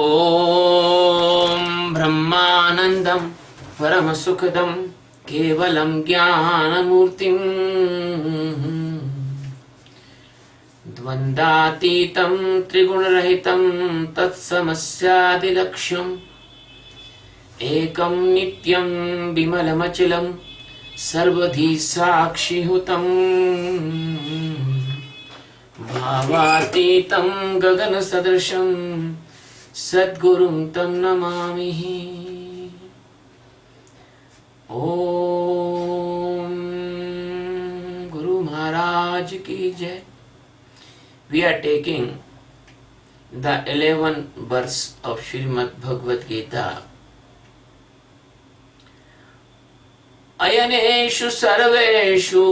ॐ ब्रह्मानन्दं परमसुखदं केवलं ज्ञानमूर्तिम् द्वन्द्वातीतं त्रिगुणरहितं तत्समस्यादिलक्ष्यम् एकं नित्यं विमलमचलं सर्वधी साक्षिहुतम् भावातीतं गगनसदृशं सद्गुरुं तं नमामि। ओम गुरु महाराज की जय। We are taking the 11th verse of Srimad Bhagavad Gita. अयनेषु सर्वेषु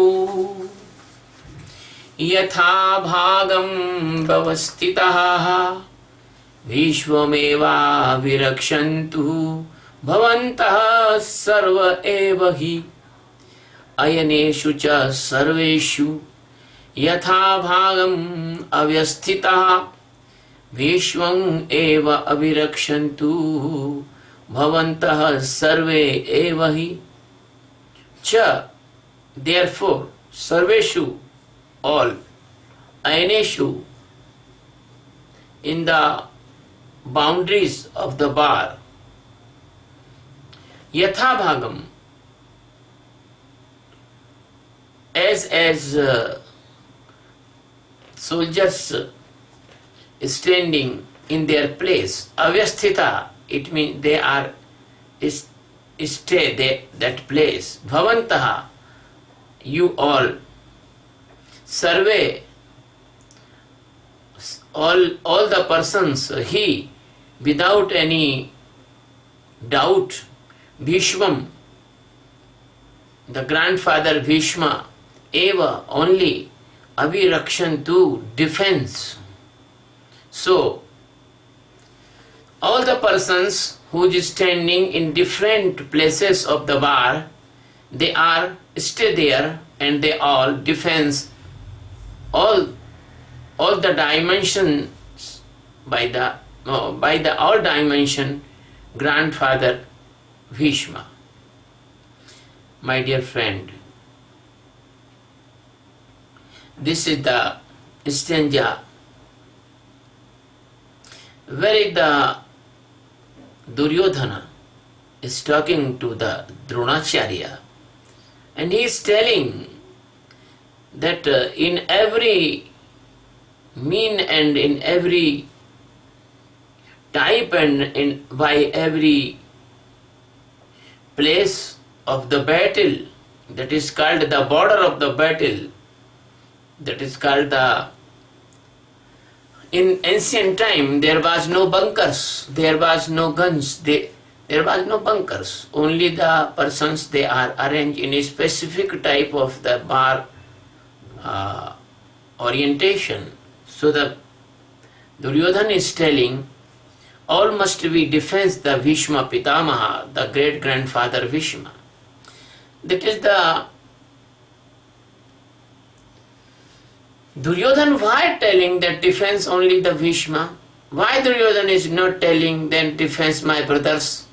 यथा भागं व्यवस्थितः विश्वमेवाभिरक्षन्तु भवन्तः सर्व एव हि। अयनेषु च सर्वेषु यथा भागं अव्यवस्थितः विश्वं एव अभिरक्षन्तु भवन्तः सर्वे एव हि। च therefore सर्वेषु all, ayeneshu in the boundaries of the bar, yatha bhagam as soldiers standing in their place, avyasthita, it means they are stay that place, bhavantaha, you all, survey, all the persons, he, without any doubt, Bhishmam, the grandfather Bhishma, eva, only, abhirakshantu, defense. So, all the persons who is standing in different places of the bar, they are stay there and they all defense all the dimensions by the all dimension grandfather Bhishma. My dear friend, this is the stanza where the Duryodhana is talking to the Dronacharya, and he is telling that in every mean and in every type and by every place of the battle, that is called the border of the battle, that is called the, in ancient time there was no bunkers, there was no guns, there was no bunkers, only the persons they are arranged in a specific type of the bar orientation. So the Duryodhana is telling all must be defense the Bhishma Pitamaha, the great grandfather Bhishma. That is the Duryodhana, why telling that defense only the Bhishma? Why Duryodhana is not telling then defense my brothers,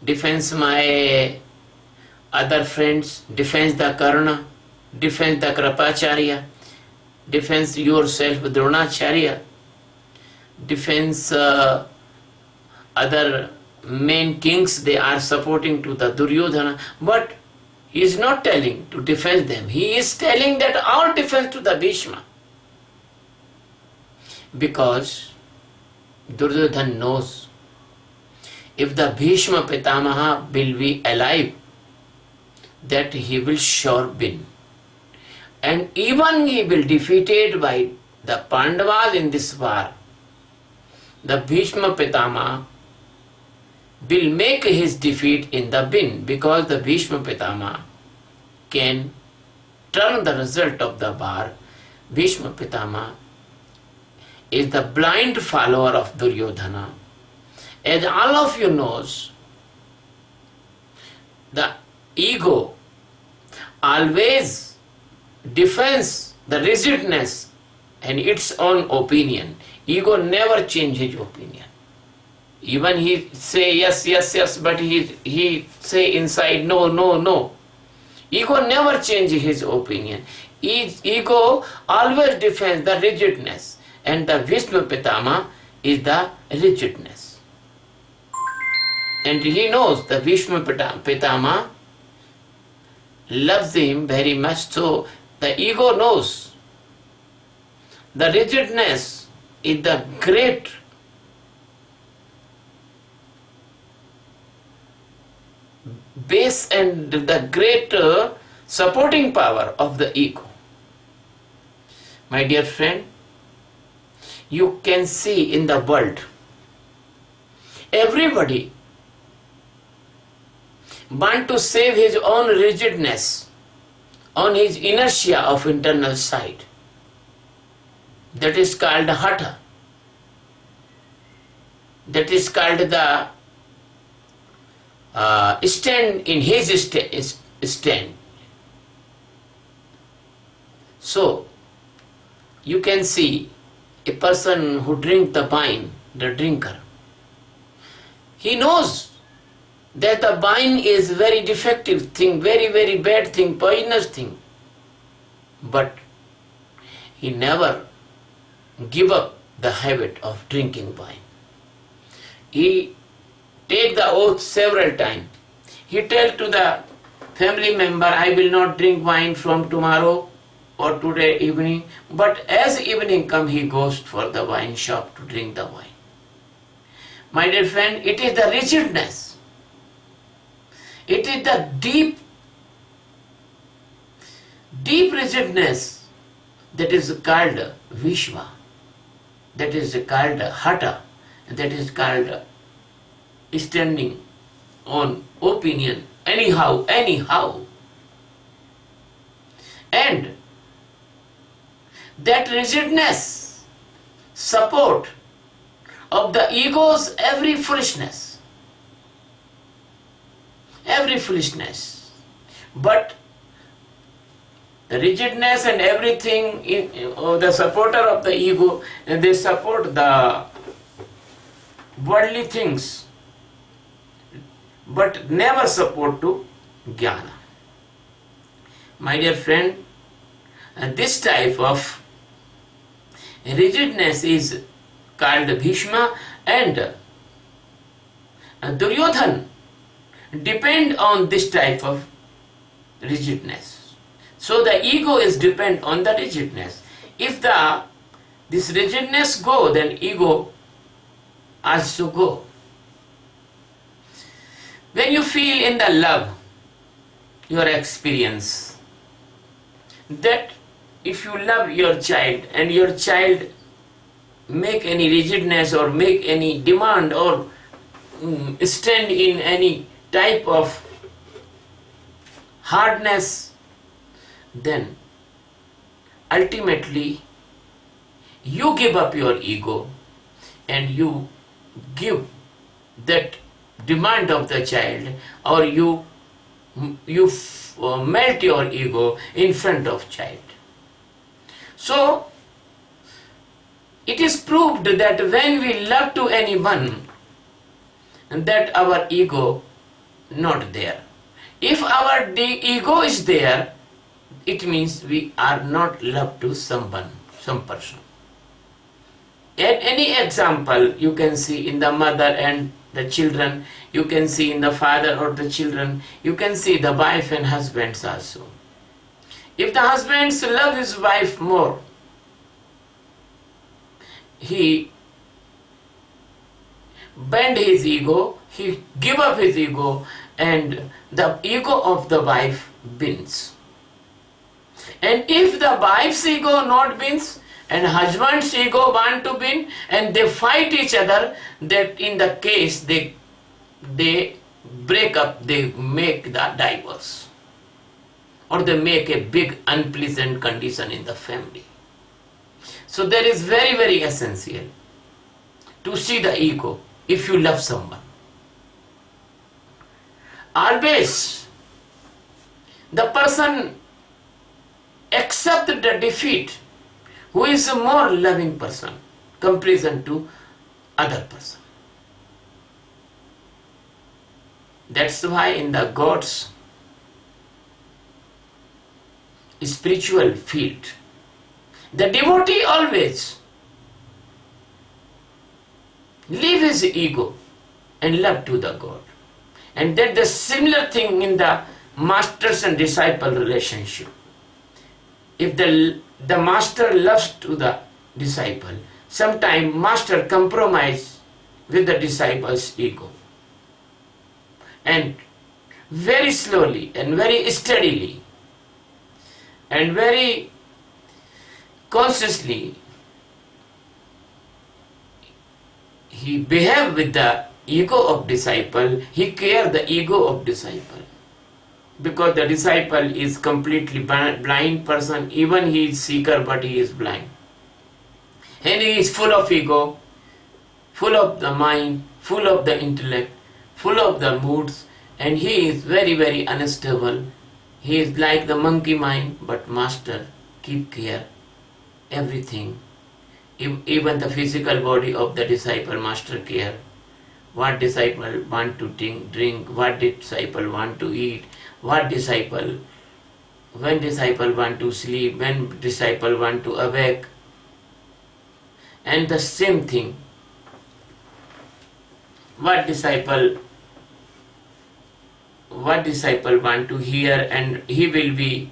defense my other friends, defense the Karna, defense the Kripacharya, defense yourself Dronacharya, defense other main kings, they are supporting to the Duryodhana, but he is not telling to defend them. He is telling that all defense to the Bhishma. Because Duryodhana knows if the Bhishma Pitamaha will be alive, that he will sure win. And even he will defeated by the Pandavas in this war. The Bhishma Pitamaha will make his defeat in the win, because the Bhishma Pitamaha can turn the result of the war. Bhishma Pitamaha is the blind follower of Duryodhana. As all of you knows, the ego always defends the rigidness and its own opinion. Ego never changes his opinion. Even he say yes, yes, yes, but he say inside no, no, no. Ego never change his opinion. Ego always defends the rigidness, and the Vishnu Pitama is the rigidness. And he knows the Vishnu Pitama loves him very much, so the ego knows the rigidness is the great base and the great supporting power of the ego. My dear friend, you can see in the world, everybody want to save his own rigidness on his inertia of internal side. That is called hatha. That is called the stand in his stand. So, you can see a person who drink the wine, the drinker. He knows that the wine is very defective thing, very, very bad thing, poisonous thing. But he never give up the habit of drinking wine. He take the oath several times. He tell to the family member, I will not drink wine from tomorrow or today evening. But as evening come, he goes for the wine shop to drink the wine. My dear friend, it is the rigidness. It is the deep rigidness that is called Vishwa, that is called Hatha, that is called standing on opinion anyhow. And that rigidness support of the ego's every foolishness. But the rigidness and everything, the supporter of the ego, and they support the worldly things, but never support to jnana. My dear friend, this type of rigidness is called Bhishma, and Duryodhan depend on this type of rigidness. So the ego is depend on the rigidness. If this rigidness go, then ego also go. When you feel in the love, your experience, that if you love your child and your child make any rigidness or make any demand or stand in any type of hardness, then ultimately you give up your ego and you give that demand of the child, or you melt your ego in front of child. So it is proved that when we love to anyone, that our ego not there. If our ego is there, it means we are not love to someone, some person. And any example you can see in the mother and the children, you can see in the father or the children, you can see the wife and husbands also. If the husbands love his wife more, he bend his ego, he give up his ego, and the ego of the wife bends. And if the wife's ego not bends and husband's ego want to bend, and they fight each other, that in the case they break up, they make the divorce, or they make a big unpleasant condition in the family. So there is very, very essential to see the ego if you love someone. Always the person accept the defeat who is a more loving person comparison to other person. That's why in the God's spiritual field, the devotee always leave his ego and love to the God. And that the similar thing in the masters and disciple relationship. If the master loves to the disciple, sometimes master compromise with the disciple's ego. And very slowly and very steadily and very consciously he behave with the ego of disciple, he care the ego of disciple. Because the disciple is completely blind person, even he is seeker but he is blind. And he is full of ego, full of the mind, full of the intellect, full of the moods, and he is very, very unstable. He is like the monkey mind, but master keep care, everything. Even the physical body of the disciple, master care. What disciple want to drink, what disciple want to eat, what disciple, when disciple want to sleep, when disciple want to awake. And the same thing, what disciple want to hear, and he will be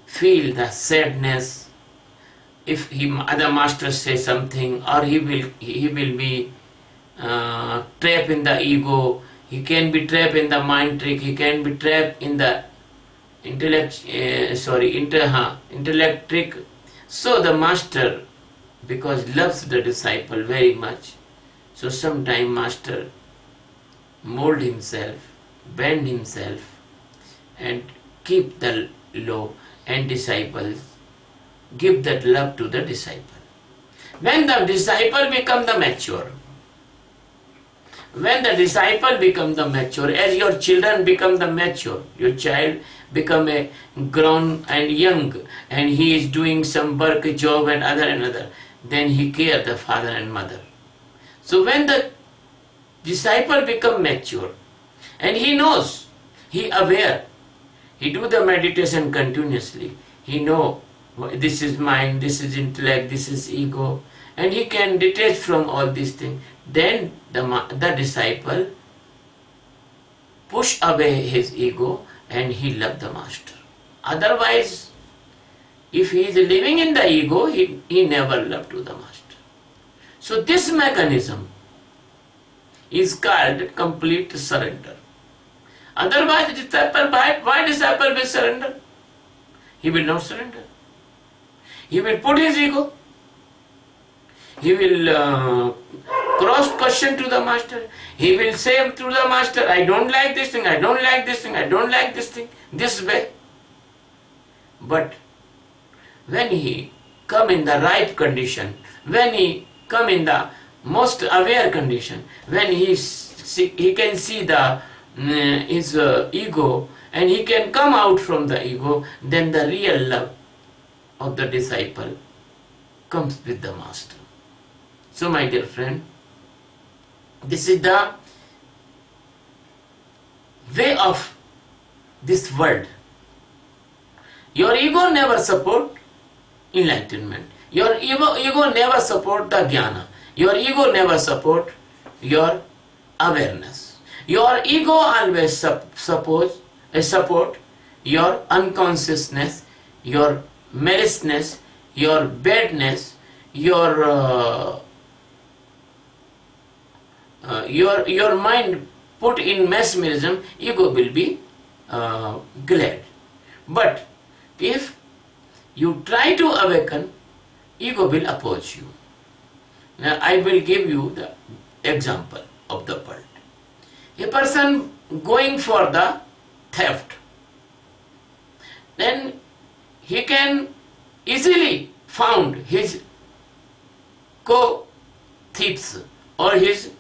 feel the sadness if other master say something, or he will be trapped in the ego. He can be trapped in the mind trick. He can be trapped in the intellect trick. So the master, because loves the disciple very much, so sometime master mold himself, bend himself, and keep the low, and disciples give that love to the disciple. When the disciple become the mature, as your children become the mature, your child become a grown and young, and he is doing some work, job and other, then he care the father and mother. So when the disciple become mature, and he knows, he aware, he do the meditation continuously, he know this is mind, this is intellect, this is ego, and he can detach from all these things. Then the disciple push away his ego and he love the master. Otherwise, if he is living in the ego, he never love to the master. So this mechanism is called complete surrender. Otherwise, disciple, why disciple will surrender? He will not surrender. He will put his ego. He will cross question to the master. He will say to the master, I don't like this thing, I don't like this thing, I don't like this thing, this way. But when he come in the right condition, when he come in the most aware condition, when he can see the his ego, and he can come out from the ego, then the real love of the disciple comes with the master. So my dear friend, this is the way of this world. Your ego never support enlightenment. Your ego never support the jnana. Your ego never support your awareness. Your ego always support your unconsciousness, your maliciousness, your badness, your mind put in mesmerism. Ego will be glad. But if you try to awaken, ego will oppose you. Now I will give you the example of the world. A person going for the theft, then he can easily found his co-thieves or his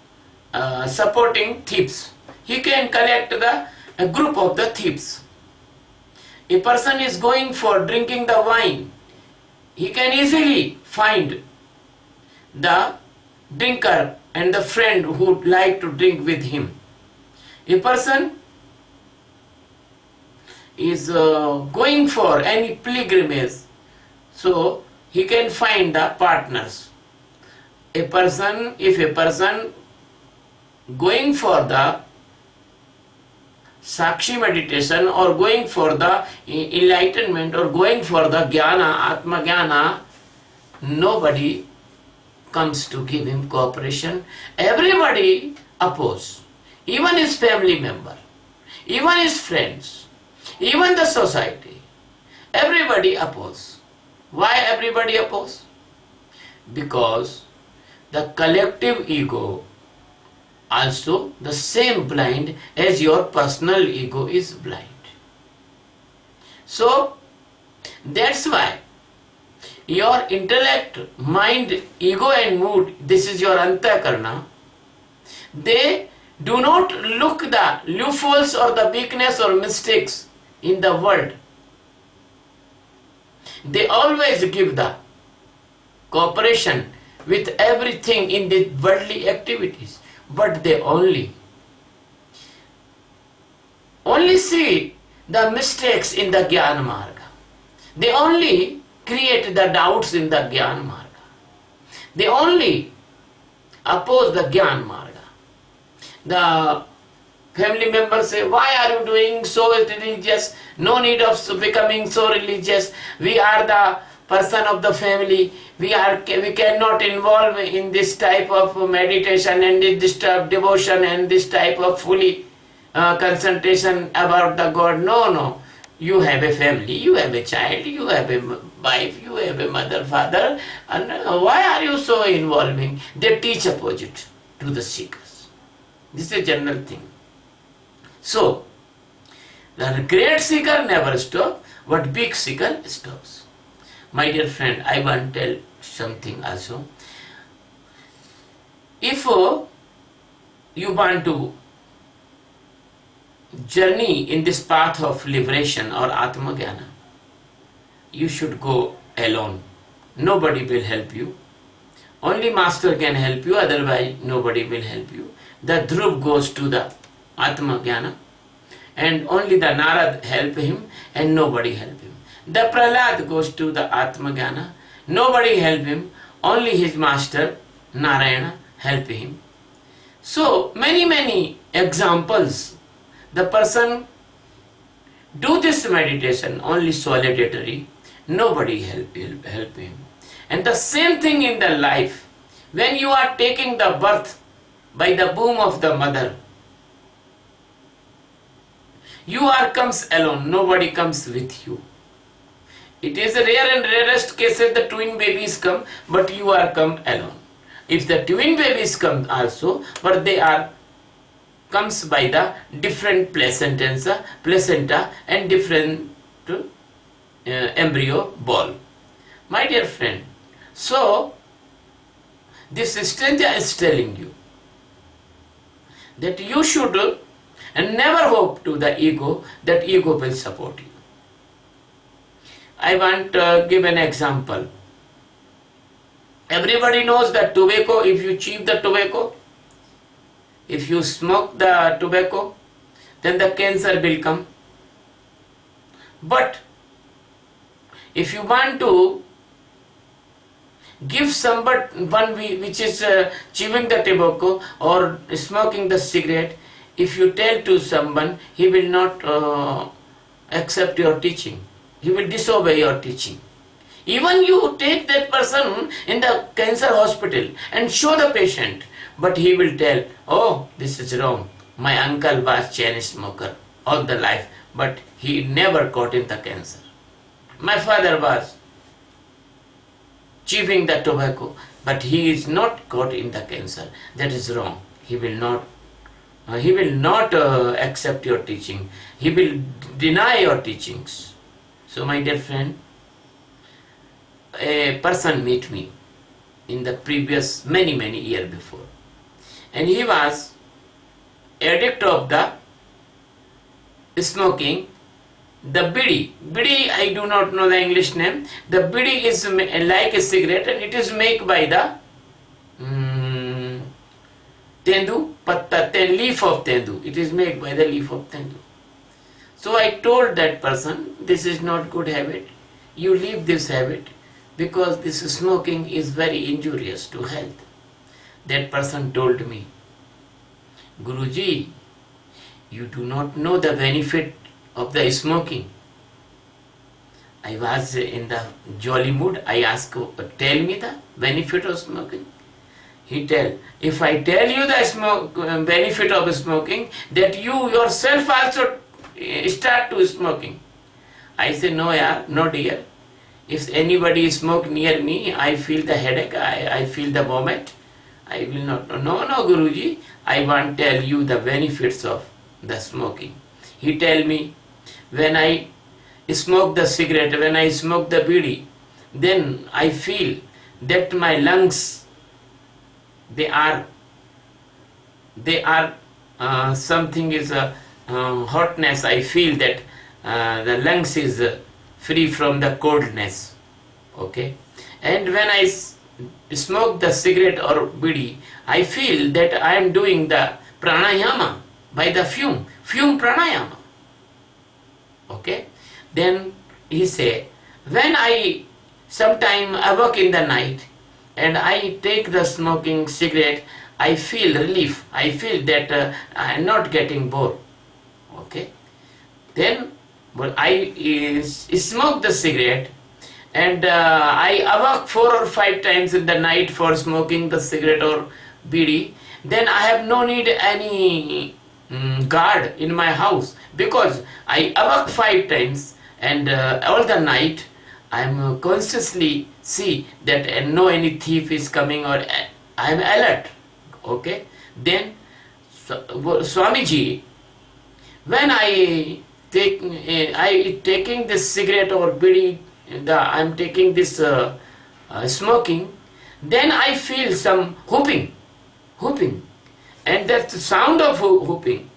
supporting thieves. He can collect a group of the thieves. A person is going for drinking the wine, he can easily find the drinker and the friend who like to drink with him. A person is going for any pilgrimage, so he can find the partners. If a person going for the Sakshi meditation or going for the enlightenment or going for the Jnana, Atma Jnana, nobody comes to give him cooperation. Everybody oppose. Even his family member, even his friends, even the society. Everybody oppose. Why everybody oppose? Because the collective ego also the same blind as your personal ego is blind. So that's why your intellect, mind, ego and mood, this is your antakarna, they do not look the loopholes or the weakness or mistakes in the world. They always give the cooperation with everything in the worldly activities, but they only see the mistakes in the Jnana Marga. They only create the doubts in the Jnana Marga. They only oppose the Jnana Marga. The family members say, why are you doing so religious? No need of becoming so religious. We are the person of the family. We cannot involve in this type of meditation and this type of devotion and this type of fully concentration about the God. No. You have a family, you have a child, you have a wife, you have a mother, father, and why are you so involving? They teach opposite to the seekers. This is a general thing. So, the great seeker never stops, but big seeker stops. My dear friend, I want to tell something also. If you want to journey in this path of liberation or Atma Jnana, you should go alone. Nobody will help you. Only Master can help you, otherwise nobody will help you. The Dhruv goes to the Atma Jnana and only the Narad help him and nobody help him. The Prahlad goes to the Atma Jnana, nobody help him, only his master Narayana help him. So many examples. The person do this meditation only solitary, nobody help him. And the same thing in the life. When you are taking the birth by the womb of the mother, you are comes alone, nobody comes with you. It is a rare and rarest cases the twin babies come, but you are come alone. If the twin babies come also, but they are comes by the different placenta and different embryo ball. My dear friend, so this stranger is telling you that you should and never hope to the ego that ego will support you. I want to give an example. Everybody knows that tobacco, if you chew the tobacco, if you smoke the tobacco, then the cancer will come. But if you want to give someone which is chewing the tobacco or smoking the cigarette, if you tell to someone, he will not accept your teaching. He will disobey your teaching. Even you take that person in the cancer hospital and show the patient, but he will tell, oh, this is wrong. My uncle was chain smoker all the life, but he never caught in the cancer. My father was chewing the tobacco, but he is not caught in the cancer. That is wrong. He will not accept your teaching. He will deny your teachings. So my dear friend, a person met me in the previous many years before, and he was addict of the smoking the bidi. Bidi, I do not know the English name. The bidi is like a cigarette and it is made by the tendu, patta, leaf of tendu. It is made by the leaf of tendu. So I told that person, this is not good habit. You leave this habit because this smoking is very injurious to health. That person told me, Guruji, you do not know the benefit of the smoking. I was in the jolly mood. I asked, tell me the benefit of smoking. He tell, if I tell you the benefit of smoking, that you yourself also start to smoking. I say, no, yaar, no dear. If anybody smoke near me, I feel the headache, I feel the vomit. I will not. No, Guruji, I want to tell you the benefits of the smoking. He tell me, when I smoke the cigarette, when I smoke the bidi, then I feel that my lungs, they are something is a hotness. I feel that the lungs is free from the coldness. Okay, and when I smoke the cigarette or bidi, I feel that I am doing the pranayama by the fume pranayama. Okay, then he say, when I sometime awake in the night and I take the smoking cigarette, I feel relief. I feel that I am not getting bored. Okay, then I smoke the cigarette and I awake 4 or 5 times in the night for smoking the cigarette or bidi. Then I have no need any guard in my house, because I awake 5 times and all the night I am consciously see that no any thief is coming, or I am alert. Okay, then Swamiji, when I taking this cigarette or bidi, I am taking this smoking, then I feel some whooping, and that's the sound of whooping.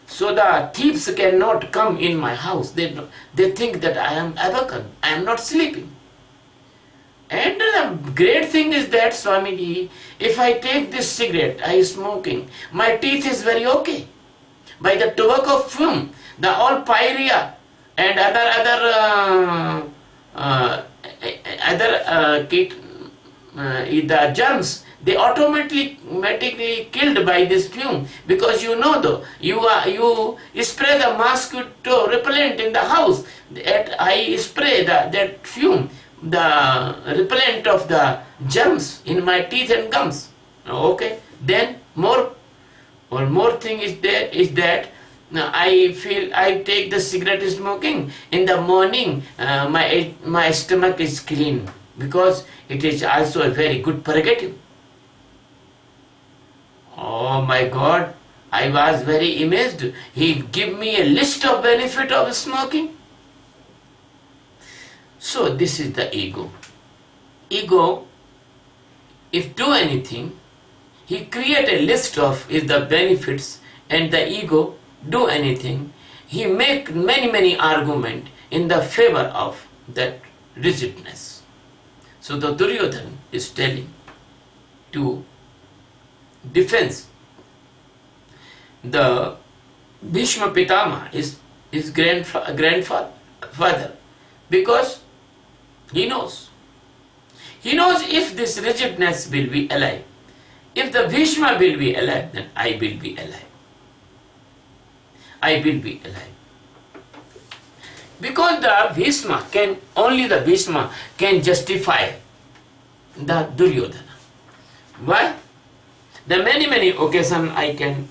So the thieves cannot come in my house. They think that I am awakened, I am not sleeping. And the great thing is that, Swamiji, if I take this cigarette, I smoking, my teeth is very okay. By the tobacco fume, the all pyrrhia and the germs, they automatically killed by this fume, because you know though, you spray the mosquito repellent in the house, that I spray that fume, the repellent of the germs in my teeth and gums. Okay, then more thing is that I feel I take the cigarette smoking in the morning, my stomach is clean, because it is also a very good purgative. Oh my God, I was very amazed. He gave me a list of benefit of smoking. So this is the ego. Ego, if do anything, he create a list of the benefits, and the ego do anything, he make many argument in the favor of that rigidness. So the Duryodhana is telling to defense. The Bhishma Pitama is his grandfather, because he knows if this rigidness will be alive. If the Bhishma will be alive, then I will be alive. I will be alive. Because only the Bhishma can justify the Duryodhana. Why? The many occasions I can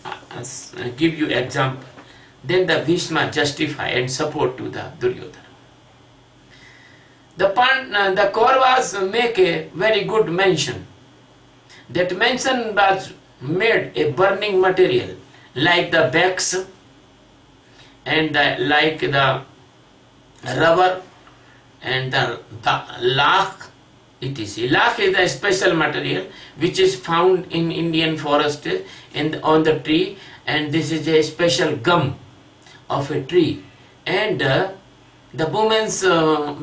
give you example. Then the Bhishma justify and support to the Duryodhana. The Kauravas make a very good mention. That mention was made a burning material, like the wax and like the rubber and the lakh, etc. Lakh is a special material which is found in Indian forest and on the tree, and this is a special gum of a tree, and the women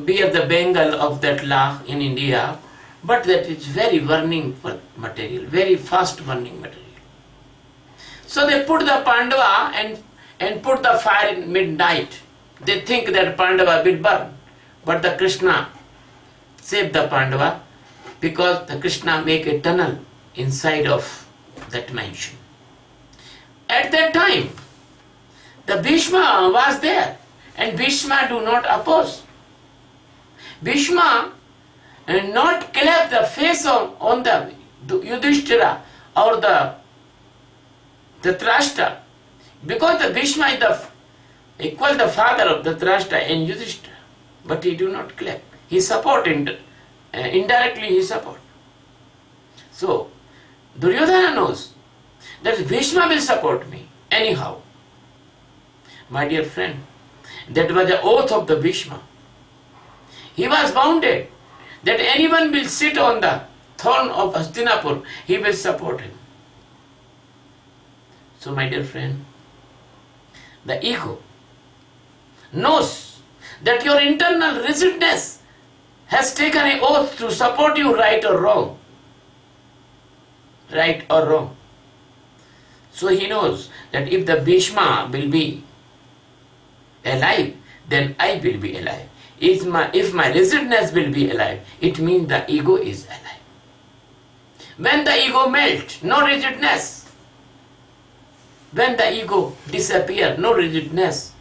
bear the bengal of that lakh in India, but that is very burning material, very fast burning material. So they put the Pandava and put the fire in midnight. They think that Pandava will burn. But the Krishna saved the Pandava because the Krishna make a tunnel inside of that mansion. At that time, the Bhishma was there, and Bhishma do not oppose. Bhishma not clap the face on the Yudhishthira or the Dhritarashtra, because the Bhishma is equal the father of the Dhritarashtra and Yudhishthira, but he do not clap. He support indirectly he support. So Duryodhana knows that Bhishma will support me anyhow. My dear friend, that was the oath of the Bhishma. He was bounded that anyone will sit on the throne of Hastinapur, he will support him. So my dear friend, the ego knows that your internal rigidness has taken an oath to support you, right or wrong. Right or wrong. So he knows that if the Bhishma will be alive, then I will be alive. If my rigidness will be alive, it means the ego is alive. When the ego melts, no rigidness. When the ego disappears, no rigidness,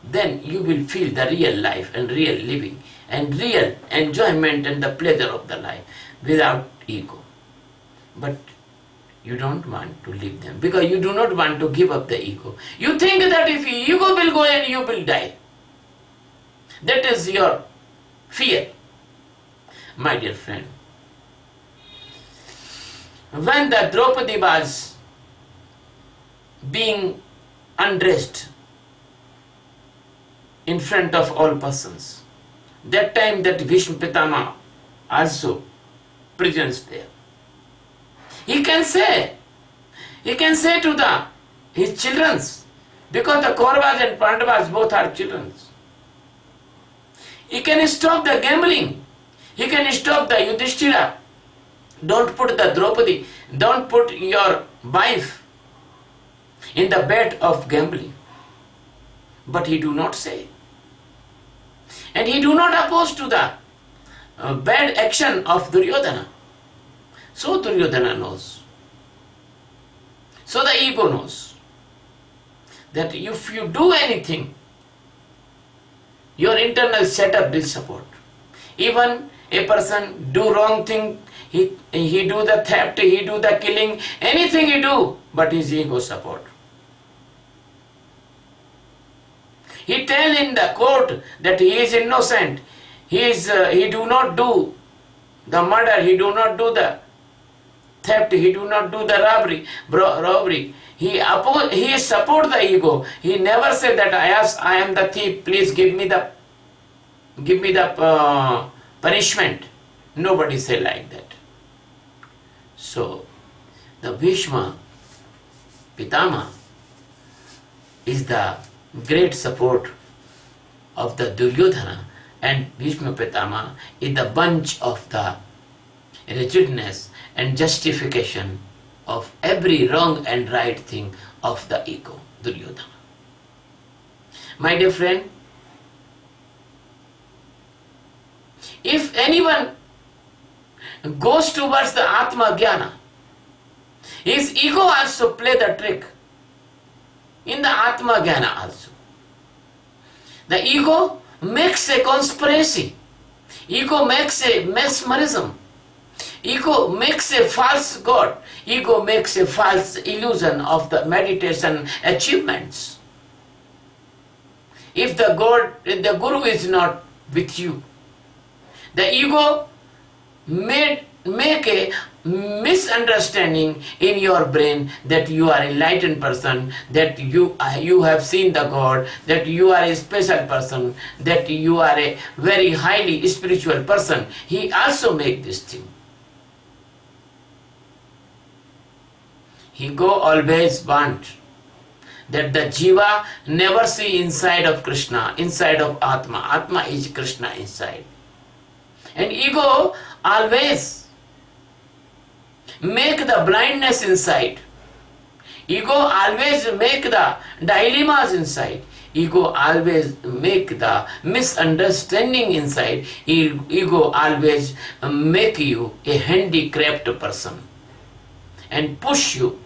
then you will feel the real life and real living and real enjoyment and the pleasure of the life without ego. But you don't want to live them because you do not want to give up the ego. You think that if ego will go and you will die. That is your fear. My dear friend, when the Draupadi was being undressed in front of all persons, that time that Bhishma Pitama also present there. He can say to his children, because the Kauravas and Pandavas both are children. He can stop the gambling. He can stop the Yudhishthira. Don't put the Draupadi, don't put your wife in the bed of gambling. But he do not say. And he do not oppose to the bad action of Duryodhana. So Duryodhana knows. So the ego knows that if you do anything, your internal setup will support. Even a person do wrong thing, he do the theft, he do the killing, anything he do, but his ego support. He tell in the court that he is innocent. He do not do the murder. He do not do the theft. He do not do the robbery. He support the ego. He never said that I am the thief. Please give me the punishment. Nobody say like that. So the Bhishma Pitama is the great support of the Duryodhana, and Bhishma Pitama is the bunch of the rigidness and justification of every wrong and right thing of the ego, Duryodhana. My dear friend, if anyone goes towards the Atma Jnana, his ego also play the trick in the Atma Jnana also. The ego makes a conspiracy. Ego makes a mesmerism. Ego makes a false God. Ego makes a false illusion of the meditation achievements. If the Guru is not with you, the ego make a misunderstanding in your brain that you are an enlightened person, that you have seen the God, that you are a special person, that you are a very highly spiritual person. He also make this thing. He go always want that the Jiva never see inside of Krishna, inside of Atma. Atma is Krishna inside. And ego always make the blindness inside. Ego always make the dilemmas inside. Ego always make the misunderstanding inside. Ego always make you a handicapped person and push you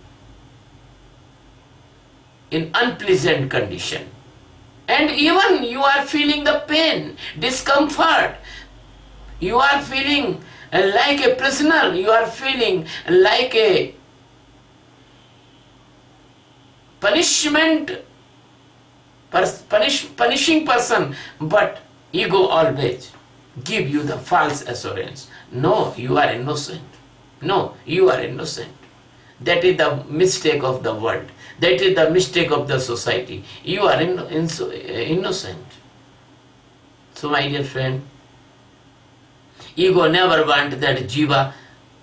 in unpleasant condition. And even you are feeling the pain, discomfort. You are feeling like a prisoner. You are feeling like a punishing person, but ego always give you the false assurance. No, you are innocent. No, you are innocent. That is the mistake of the world. That is the mistake of the society. You are innocent. So my dear friend, ego never want that jiva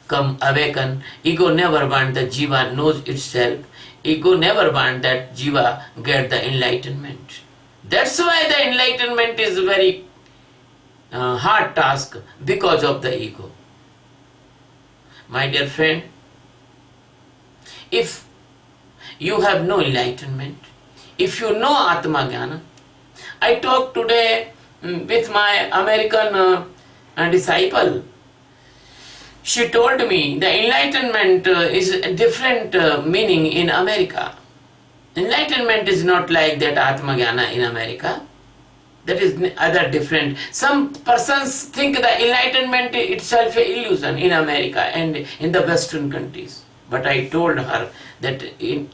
come awaken. Ego never want that jiva knows itself. Ego never want that jiva get the enlightenment. That's why the enlightenment is a very hard task, because of the ego. My dear friend, if you have no enlightenment, if you know Atma Jnana, I talked today with my American disciple. She told me the enlightenment is a different meaning in America. Enlightenment is not like that Atma Jnana in America. That is other different. Some persons think the enlightenment itself is illusion in America and in the Western countries. But I told her that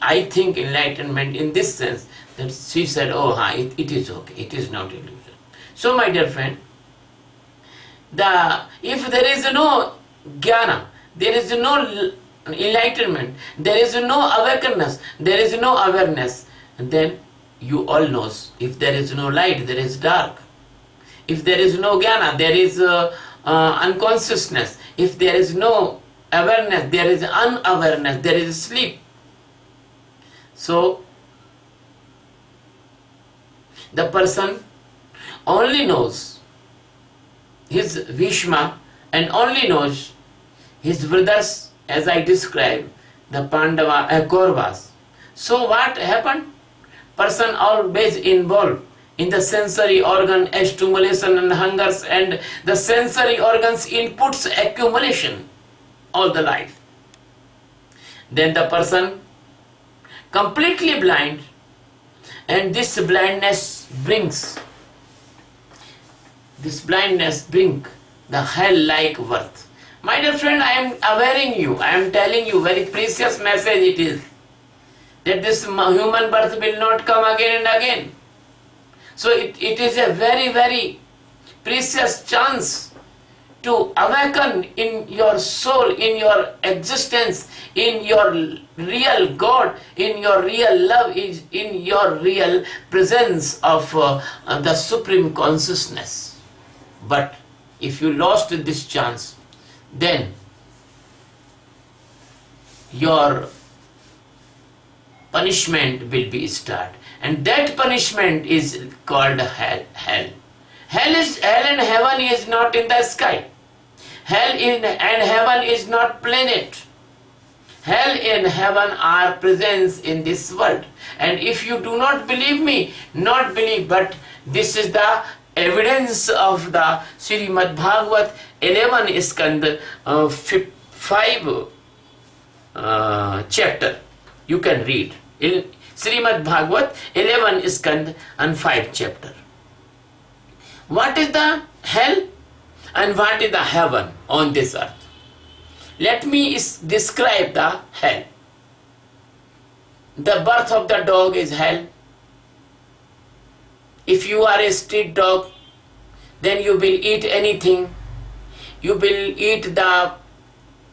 I think enlightenment in this sense, that she said, oh, it is okay, it is not illusion. So my dear friend, if there is no jnana, there is no enlightenment, there is no awakeness, there is no awareness, then you all knows, if there is no light, there is dark. If there is no jnana, there is unconsciousness. If there is no awareness, there is unawareness, there is sleep. So the person only knows his Bhishma and only knows his brothers, as I described, the Kauravas. So what happened? Person always involved in the sensory organ stimulation and hungers and the sensory organs inputs accumulation all the life. Then the person completely blind, and this blindness brings the hell-like worth. My dear friend, I am awareing you, I am telling you, very precious message it is, that this human birth will not come again and again. So it is a very, very precious chance to awaken in your soul, in your existence, in your real God, in your real love, in your real presence of the Supreme Consciousness. But if you lost this chance, then your punishment will be started. And that punishment is called hell. Hell and heaven is not in the sky. Hell and heaven is not planet. Hell and heaven are presence in this world. And if you do not believe me, not believe, but this is the evidence of the Srimad Bhagavat 11 Skand 5 chapter. You can read. In Srimad Bhagavat 11 Skand and 5 chapter. What is the hell and what is the heaven on this earth? Let me describe the hell. The birth of the dog is hell. If you are a street dog, then you will eat anything. You will eat the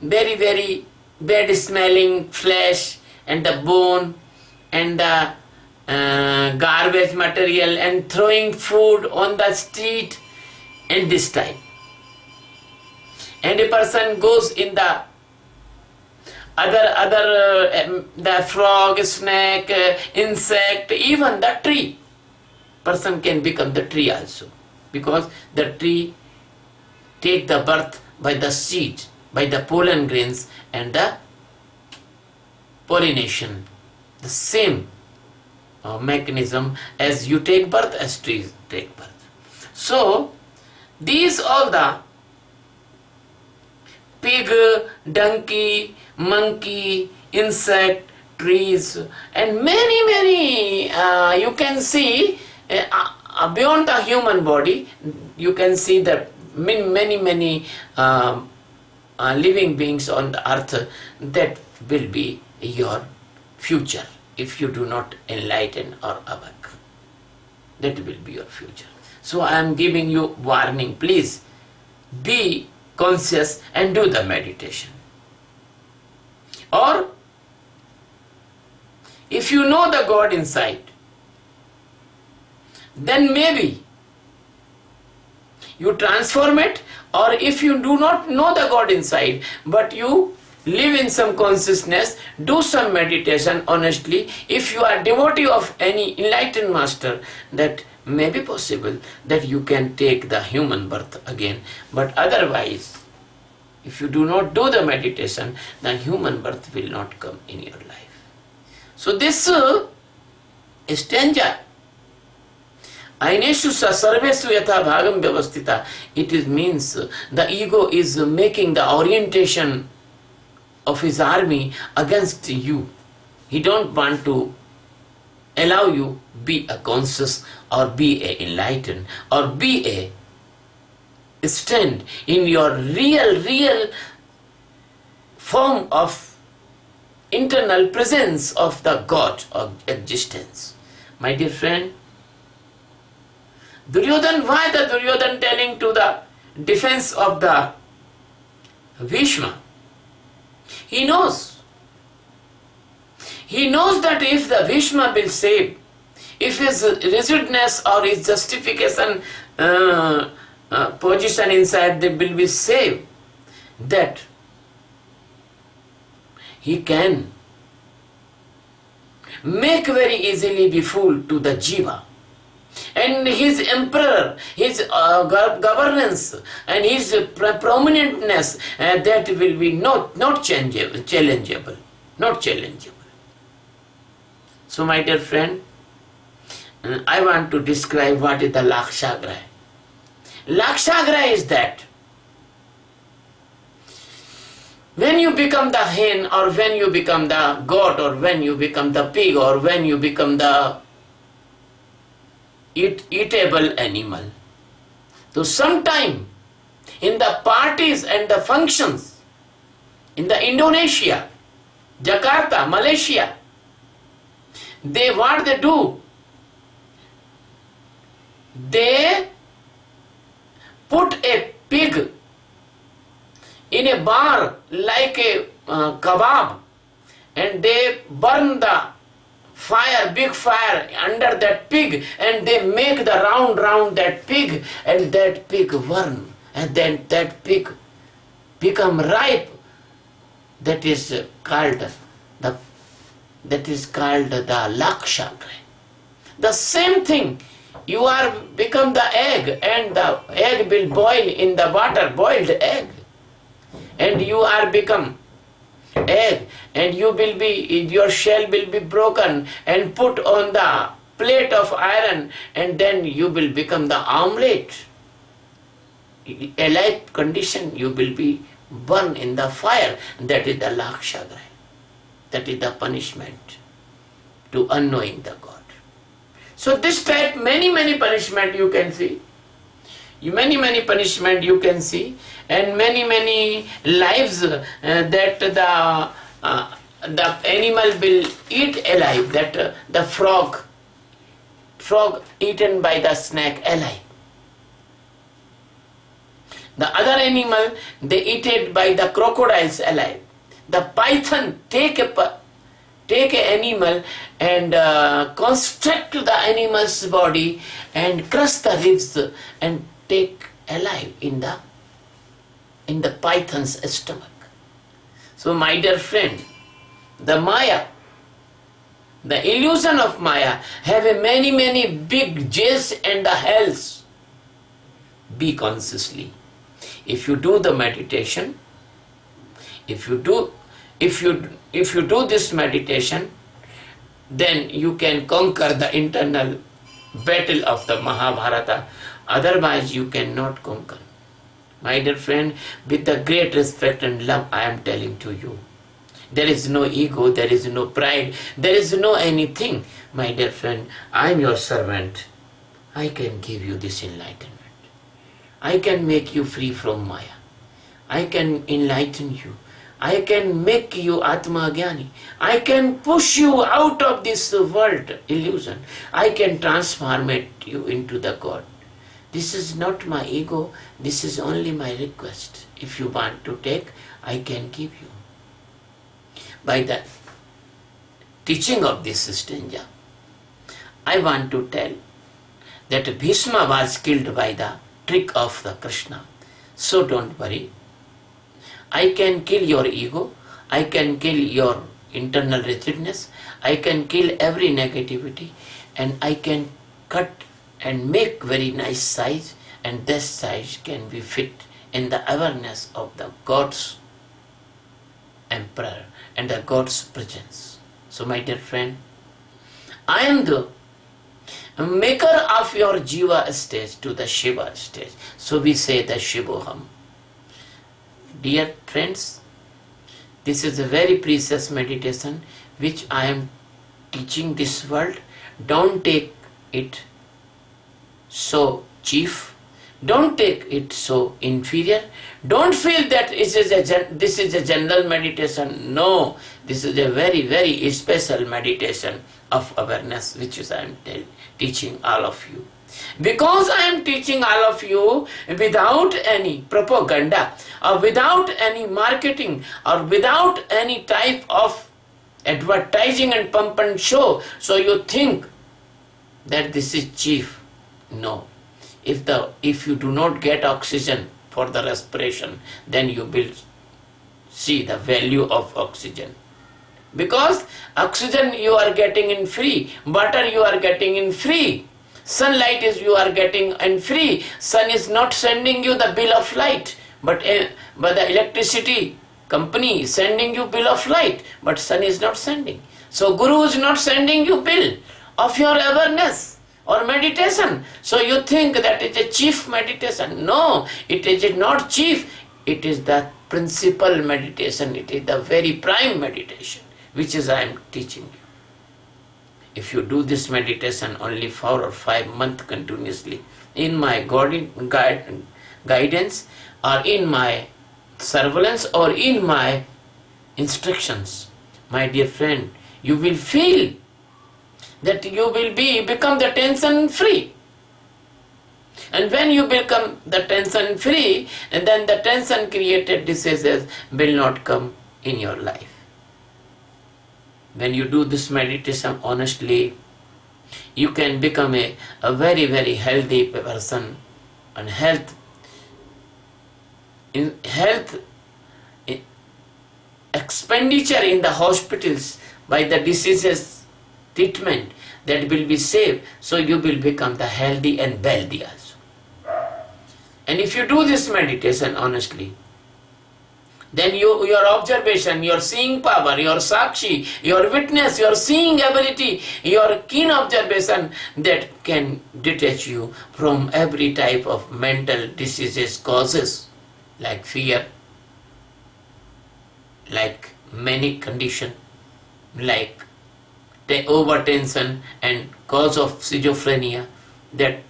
very, very bad smelling flesh and the bone and the garbage material and throwing food on the street and this type. And a person goes in the the frog, snake, insect, even the tree. Person can become the tree also, because the tree take the birth by the seed, by the pollen grains and the pollination the same mechanism as you take birth, as trees take birth. So these all the pig, donkey, monkey, insect, trees, and many you can see beyond the human body. You can see that many living beings on the earth that will be your future if you do not enlighten or awake. That will be your future. So I am giving you warning. Please be conscious and do the meditation. Or if you know the God inside, then maybe you transform it. Or if you do not know the God inside, but you live in some consciousness, do some meditation honestly. If you are devotee of any enlightened master, that may be possible that you can take the human birth again. But otherwise, if you do not do the meditation, the human birth will not come in your life. So this stanza, Aineshu sa sarvesu yatha bhagam vyavastita, it means the ego is making the orientation of his army against you. He don't want to allow you be a conscious or be a enlightened or be a stand in your real form of internal presence of the God of existence. My dear friend, Duryodhan, why the Duryodhan telling to the defense of the Bhishma? He knows that if the Bhishma will save, if his rigidness or his justification position inside they will be saved, that he can make very easily be fool to the jiva. And his emperor, his governance and his prominentness, that will be not challengeable. So my dear friend, I want to describe what is the Lakshagraha. Lakshagraha is that when you become the hen, or when you become the goat, or when you become the pig, or when you become the eatable animal. So sometime in the parties and the functions in the Indonesia, Jakarta, Malaysia, what they do? They put a pig in a bar like a kebab, and they burn the big fire under that pig, and they make the round that pig, and that pig burn, and then that pig become ripe. That is called the Lakshagraha. The same thing, you are become the egg, and the egg will boil in the water, boiled egg, and you are become egg, and your shell will be broken and put on the plate of iron, and then you will become the omelette. Alive condition, you will be burned in the fire. That is the Lakshagraha. That is the punishment to unknowing the God. So this type, many punishment you can see. Many punishment you can see, and many lives that the animal will eat alive. That the frog eaten by the snake alive. The other animal, they eaten by the crocodiles alive. The python take an animal and constrict the animal's body and crush the ribs and take alive in the python's stomach. So my dear friend, the Maya, the illusion of Maya have a many big jails and the hells. Be consciously. If you do the meditation, if you do this meditation, then you can conquer the internal battle of the Mahabharata. Otherwise, you cannot conquer. My dear friend, with the great respect and love, I am telling to you. There is no ego, there is no pride, there is no anything. My dear friend, I am your servant. I can give you this enlightenment. I can make you free from Maya. I can enlighten you. I can make you Atma Jnani. I can push you out of this world illusion. I can transform you into the God. This is not my ego. This is only my request. If you want to take, I can give you. By the teaching of this stanza, I want to tell that Bhishma was killed by the trick of the Krishna. So don't worry. I can kill your ego, I can kill your internal rigidness, I can kill every negativity, and I can cut and make very nice size, and this size can be fit in the awareness of the God's emperor and the God's presence. So my dear friend, I am the maker of your Jiva stage to the Shiva stage. So we say the Shivoham. Dear friends, this is a very precious meditation which I am teaching this world. Don't take it so cheap. Don't take it so inferior. Don't feel that this is a general meditation. No, this is a very, very special meditation of awareness which is I am teaching all of you. Because I am teaching all of you without any propaganda or without any marketing or without any type of advertising and pump and show, so you think that this is cheap. No. If you do not get oxygen for the respiration, then you will see the value of oxygen. Because oxygen you are getting in free, water you are getting in free, sunlight is you are getting in free. Sun is not sending you the bill of light, but the electricity company is sending you bill of light, but sun is not sending. So Guru is not sending you bill of your awareness or meditation. So you think that it is a chief meditation. No, it is not chief. It is the principal meditation. It is the very prime meditation, which is I am teaching you. If you do this meditation only 4 or 5 months continuously, in my guidance or in my surveillance or in my instructions, my dear friend, you will feel that you will become the tension free. And when you become the tension free, and then the tension created diseases will not come in your life. When you do this meditation honestly, you can become a very, very healthy person. And health expenditure in the hospitals by the diseases treatment that will be saved, so you will become the healthy and wealthy also. And if you do this meditation honestly, then your observation, your seeing power, your sakshi, your witness, your seeing ability, your keen observation, that can detach you from every type of mental diseases causes, like fear, like manic condition, like overtension and cause of schizophrenia. That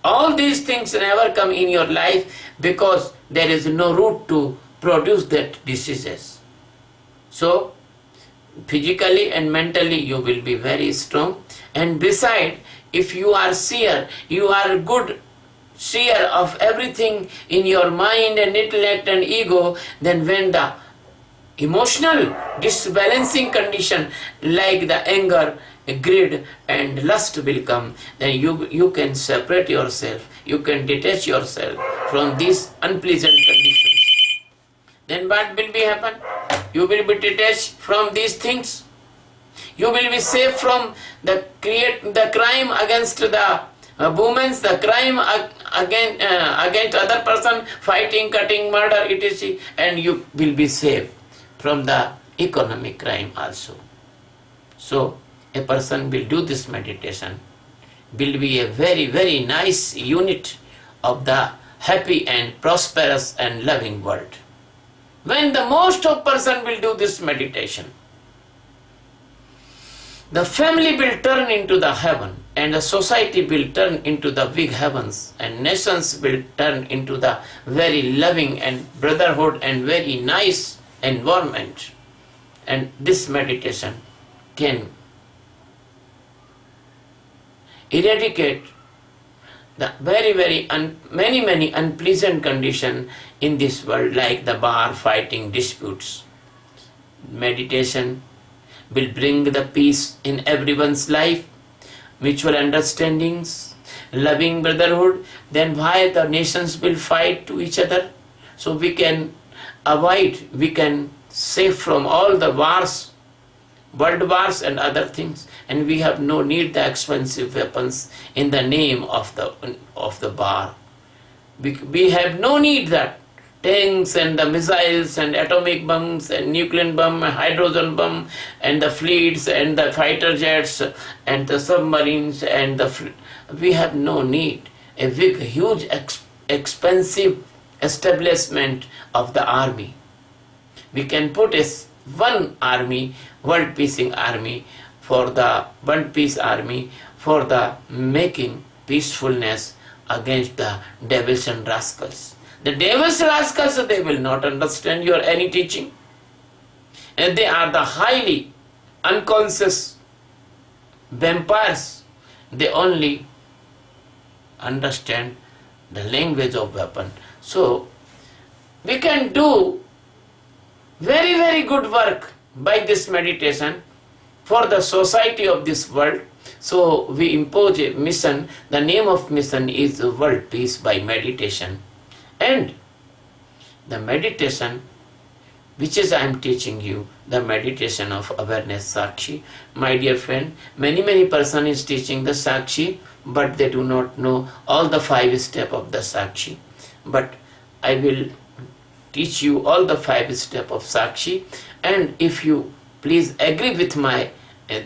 all these things never come in your life because there is no root to produce that diseases. So physically and mentally you will be very strong. And beside, if you are seer, you are good seer of everything in your mind and intellect and ego, then when the emotional disbalancing condition like the anger, greed and lust will come, then you can separate yourself, you can detach yourself from these unpleasant conditions. Then what will be happen? You will be detached from these things. You will be safe from the crime against the women, the crime against other person, fighting, cutting, murder, etc. And you will be safe from the economic crime also. So a person will do this meditation, will be a very, very nice unit of the happy and prosperous and loving world. When the most of person will do this meditation, the family will turn into the heaven, and the society will turn into the big heavens, and nations will turn into the very loving and brotherhood and very nice environment. And this meditation can eradicate the very, very many unpleasant conditions in this world, like the bar fighting, disputes. Meditation will bring the peace in everyone's life, mutual understandings, loving brotherhood. Then why the nations will fight to each other? So we can avoid, we can save from all the wars, world wars and other things, and we have no need the expensive weapons in the name of the bar. We have no need that tanks and the missiles and atomic bombs and nuclear bomb and hydrogen bomb and the fleets and the fighter jets and the submarines and we have no need a big huge expensive establishment of the army. We can put one army, world peacing army, for the one peace army for the making peacefulness against the devils and rascals. The devils and rascals, they will not understand your any teaching, and they are the highly unconscious vampires. They only understand the language of weapon. So we can do very, very good work by this meditation for the society of this world. So we impose a mission. The name of mission is World Peace by meditation. And the meditation which is I am teaching you, the meditation of awareness Sakshi. My dear friend, many person is teaching the Sakshi, but they do not know all the 5 steps of the Sakshi. But I will teach you all the 5 steps of Sakshi, and if you please agree with my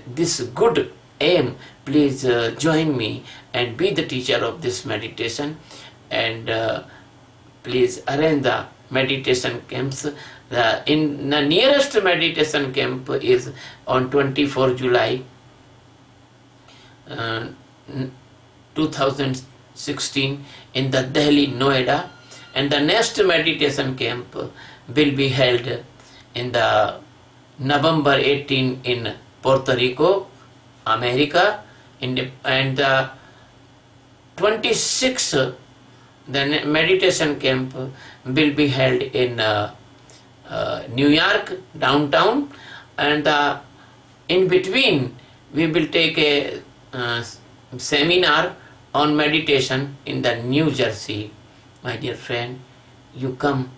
this good aim, please join me and be the teacher of this meditation, and please arrange the meditation camps. In the nearest meditation camp is on 24 July 2016 in the Delhi, Noida, and the next meditation camp will be held in the November 18 in Puerto Rico, America, and the 26th the meditation camp will be held in New York, downtown, and in between we will take a seminar on meditation in the New Jersey. My dear friend, you come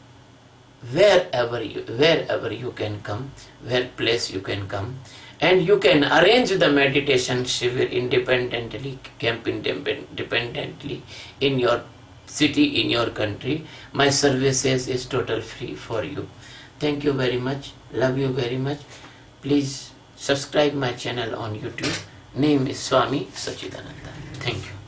wherever you can come, where place you can come, and you can arrange the meditation shivir independently, camp independently in your city, in your country. My services is total free for you. Thank you very much. Love you very much. Please subscribe my channel on YouTube. Name is Swami Sachidananda. Thank you.